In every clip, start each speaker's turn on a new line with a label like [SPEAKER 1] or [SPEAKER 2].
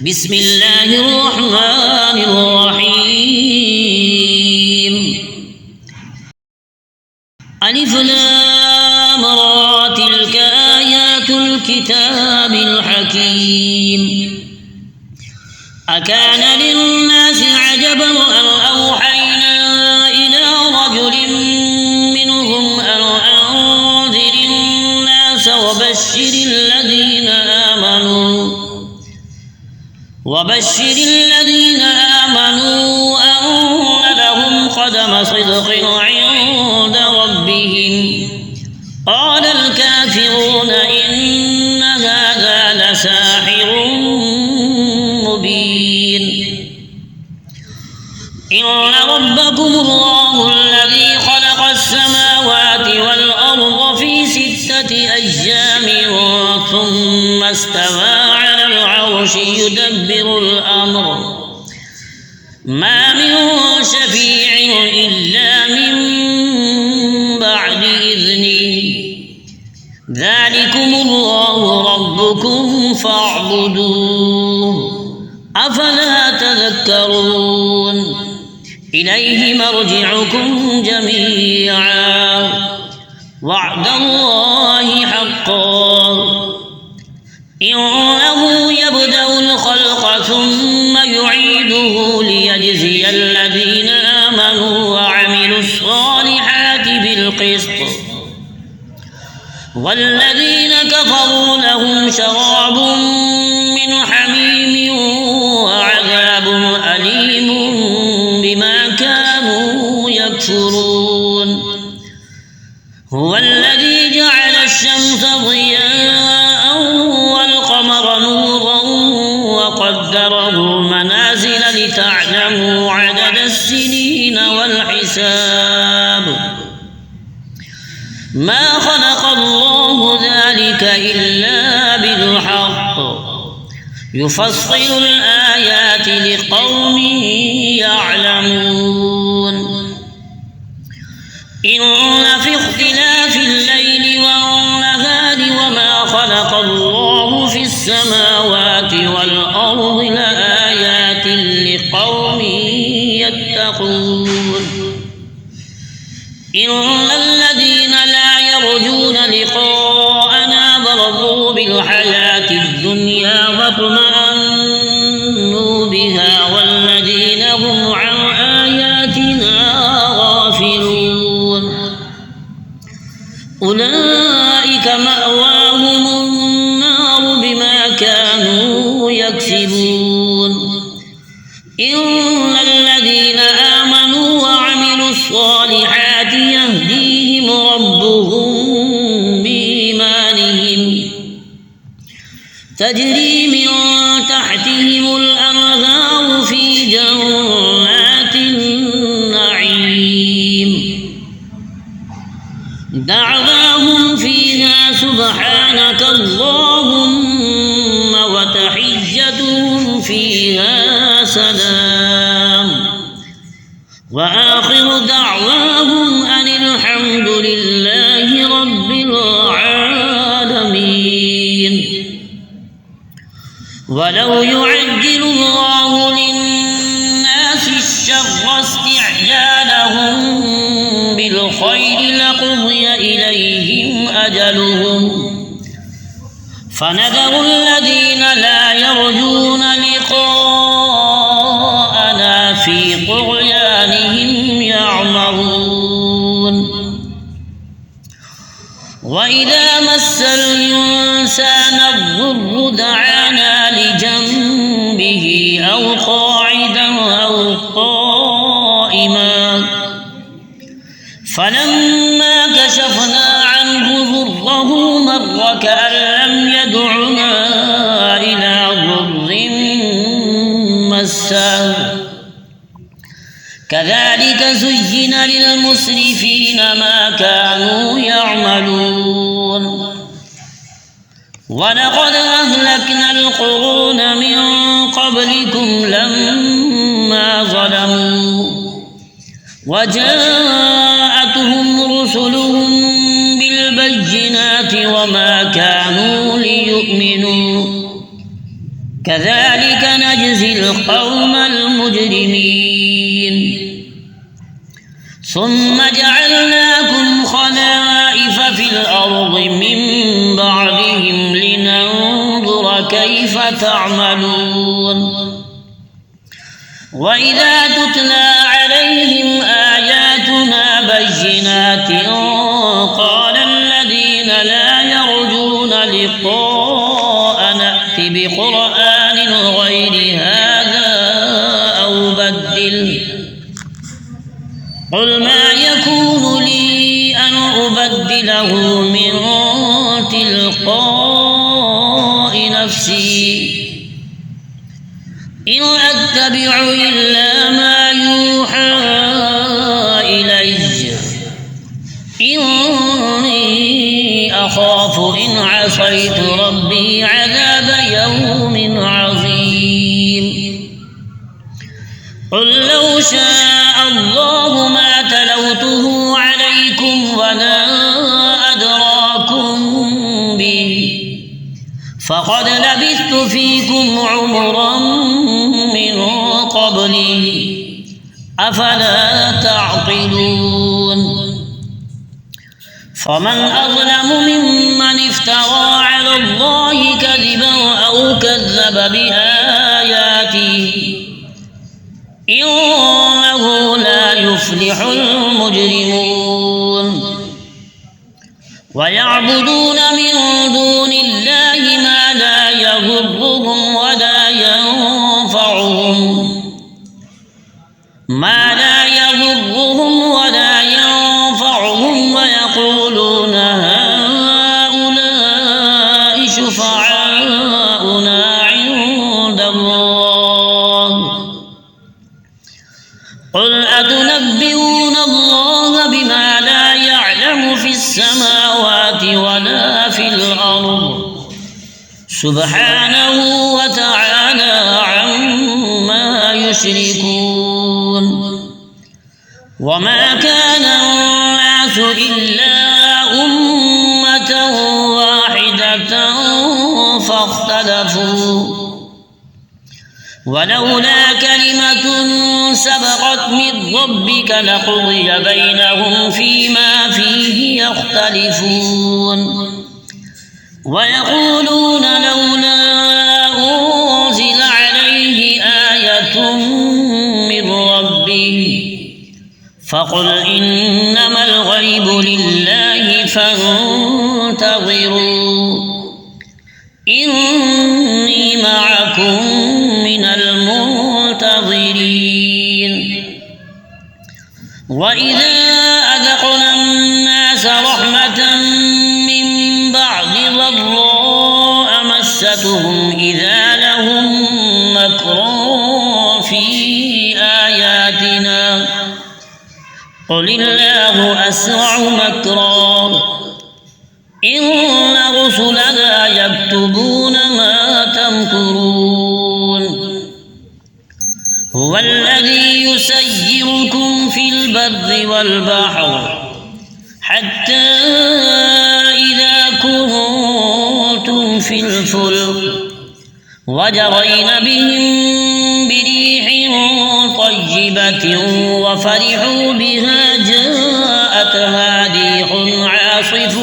[SPEAKER 1] بسم الله الرحمن الرحيم. ألف لام را تلك آيات الكتاب الحكيم. أكان للناس عجبا أن أوحينا إلى رجل منهم أن أنذر الناس وبشر الذين آمنوا أن لهم قدم صدق عند ربهم. قال الكافرون إن هذا لساحر مبين. إن ربكم الله الذي خلق السماوات والأرض في 6 أيام ثم استوى على العرش يدبر الأمر ما من شفيع إلا من بعد إذنه. ذلكم الله ربكم فاعبدوه أفلا تذكرون. إليه مرجعكم جميعا وعد الله حقا. إنه يبدأ الخلق ثم يعيده ليجزي الذين آمنوا وعملوا الصالحات بالقسط والذين كفروا لهم شراب من حميم وعذاب أليم بما كانوا يكفرون. هو الذي جعل الشمس ضياء والقمر نورا وقدره منازل لتعلموا عدد السنين والحساب. ما خلق الله ذلك إلا بالحق يفصل الآيات لقوم يعلمون. إن في اختلاف الليل والنهار وما خلق الله في السماوات والأرض لآيات لقوم يتقون. إن الذين لا يرجون لقاءنا مرضوا بالحياة الدنيا واطمأنوا بها والذين هم عن آياتنا غافلون. أولئك مأواهم النار بما كانوا يكسبون. إن الذين آمنوا وعملوا الصالحات يهديهم ربهم بإيمانهم تجري من تحتهم الأنهار في جنات النعيم. دعواهم فيها سبحانك اللهم وتحيتهم فيها سلام وآخر دعواهم أن الحمد لله رب العالمين. ولو يعجل الله للناس الشر استعجالهم بالخير لقضي إليهم أجلهم فنذر الذين لا يرجون لقاءنا في طغيانهم يعمهون. وإذا مس الإنسان الضر دعانا لجنبه أو قاعدا أو قائما فلما كشفنا عنه ضره مر كأن لم يدعنا إلى ضر مسه. كذلك زين للمسرفين ما كانوا يعملون. ولقد أهلكنا القرون من قبلكم لما ظلموا وجاءتهم رسلهم بالبينات وما كانوا ليؤمنوا كذلك نجزي القوم المجرمين ثم جعلناكم خلائف في الأرض من بعدهم لننظر كيف تعملون وإذا تتلى عليهم آياتنا بينات قال الذين لا يرجون لقاء نأت بقرآن غير هذا أو بدله قل ما يكون لي أن أبدله من تلقاء نفسي إن أتبع إلا ما يوحى إلي إني أخاف إن عصيت ربي عذاب يوم عظيم قل لو شاء الله ما تلوته عليكم ولا أدراكم به فقد لبثت فيكم عمرا من قبله أفلا تعقلون فمن أظلم ممن افترى على الله كذبا أو كذب بآياته إنه لا يفلح المجرمون ويعبدون من دون الله ما لا يضرهم ولا ينفعهم ويقولون هؤلاء شفعاؤنا عند الله قل أتنبئون الله بما لا يعلم في السماوات ولا في الأرض سبحانه وتعالى عما يشركون وما كان الناس إلا أمة واحدة فاختلفوا ولولا كلمة سبقت من ربك لقضي بينهم فيما فيه يختلفون ويقولون لولا أنزل عليه آية من ربه فقل إنما الغيب لله فانتظروا إني معكم من المنتظرين وإذا أذقنا الناس رحمة من بعد ضراء مستهم إذا لهم مكر في آياتنا قل الله أسرع مكرا إن رسلنا يكتبون ما تمكرون هو الذي يسيركم في البر والبحر حتى إذا كنتم في الفلك وجرين بهم بريح طيبة وفرحوا بها جاءتها ريح عاصف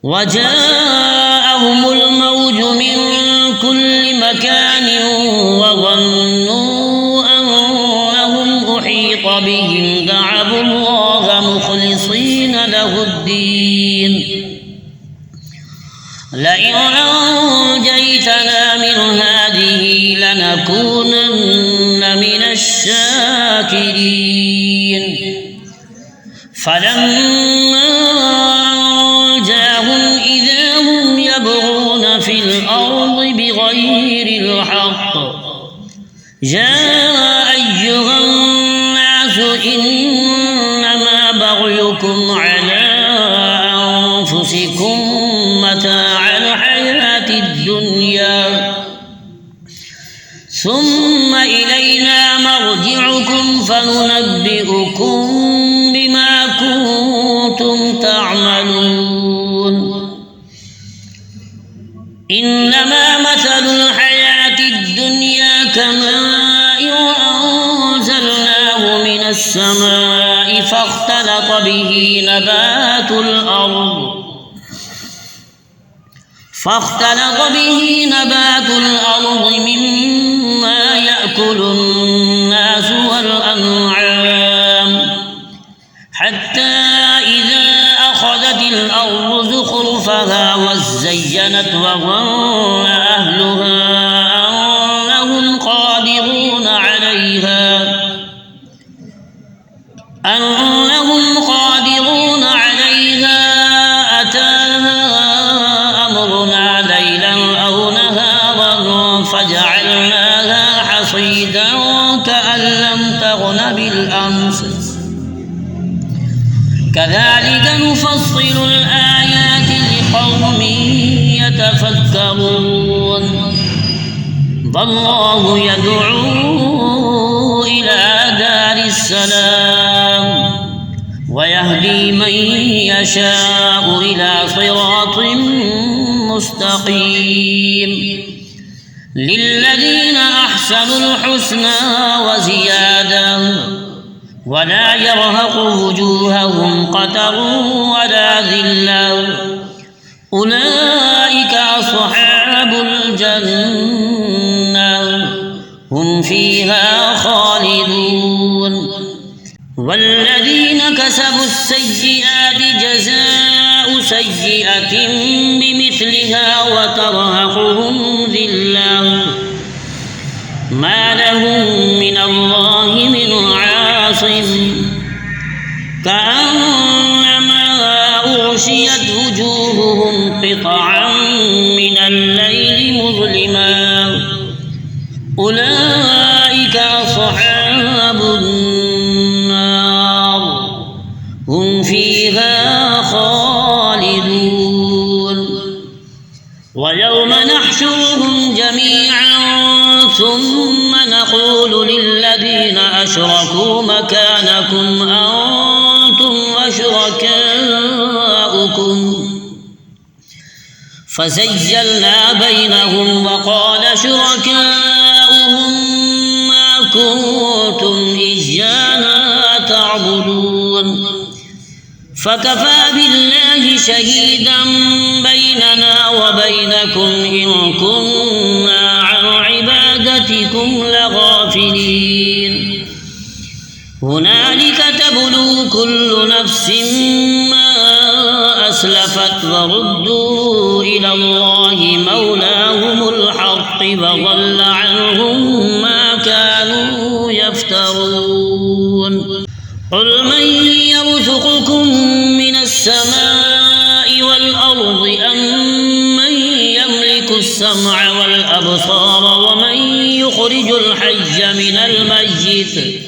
[SPEAKER 1] وجاءهم الموج من كل مكان وظنوا أنهم أحيط بهم دعوا الله مخلصين له الدين لئن أنجيتنا من هذه لنكونن من الشاكرين فلما أنجاهم إذا هم يبغون في الأرض بغير الحق يا أيها الناس إنما بغيكم على أنفسكم متاع الحياة الدنيا ثم إلينا مرجعكم فننبئكم بما كنتم تعملون إنما مثل الحياة الدنيا كماء أنزلناه من السماء فاختلط به نبات الأرض مما يأكل الناس والأنعام حتى إذا أخذت الأرض زخرفها وزينت وظن أهلها أنهم قادرون عليها أتاها أمرنا ليلا أو نهارا فجعلناها حصيدا كأن لم تغن بالأمس كذلك نفصل الآيات لقوم يتفكرون والله يدعو إلى دار السلام ويهدي من يشاء إلى صراط مستقيم للذين أحسنوا الحسنى وزيادة ولا يرهق وجوههم قتر ولا ذلة أولئك أصحاب الجنة هم فيها خالدون والذين كسبوا السيئات جزاء سيئة بمثلها وترهقهم ذلة ما لهم من الله من عاصم كأنما أغشيت وجوههم قطعا من الليل مظلما أولئك أصحاب النار هم فيها خالدون ويوم نحشرهم جميعا ثم نقول للذين أشركوا مكانكم أنتم وشركاؤكم فزيلنا بينهم وقال شركاؤهم ما كنتم إيانا تعبدون فكفى بالله شهيدا بيننا وبينكم إن كنا عن عبادتكم لغافلين هنالك تبلو كل نفس ما أسلفت وردوا إلى الله مولاهم الحق وضل عنهم ما كانوا يفترون قل من يرزقكم من السماء والأرض أم من يملك السمع والأبصار ومن يخرج الحي من الميت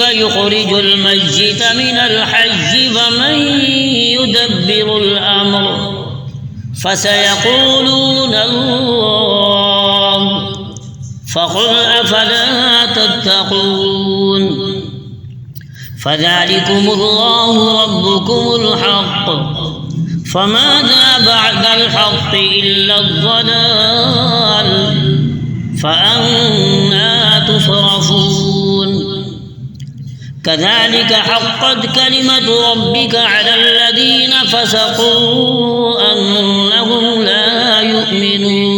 [SPEAKER 1] ويخرج الميت من الحي ومن يدبر الأمر فسيقولون الله فقل أفلا تتقون فذلكم الله ربكم الحق فماذا بعد الحق إلا الضلال فأنى تصرفون كذلك حقت كلمة ربك على الذين فسقوا أنهم لا يؤمنون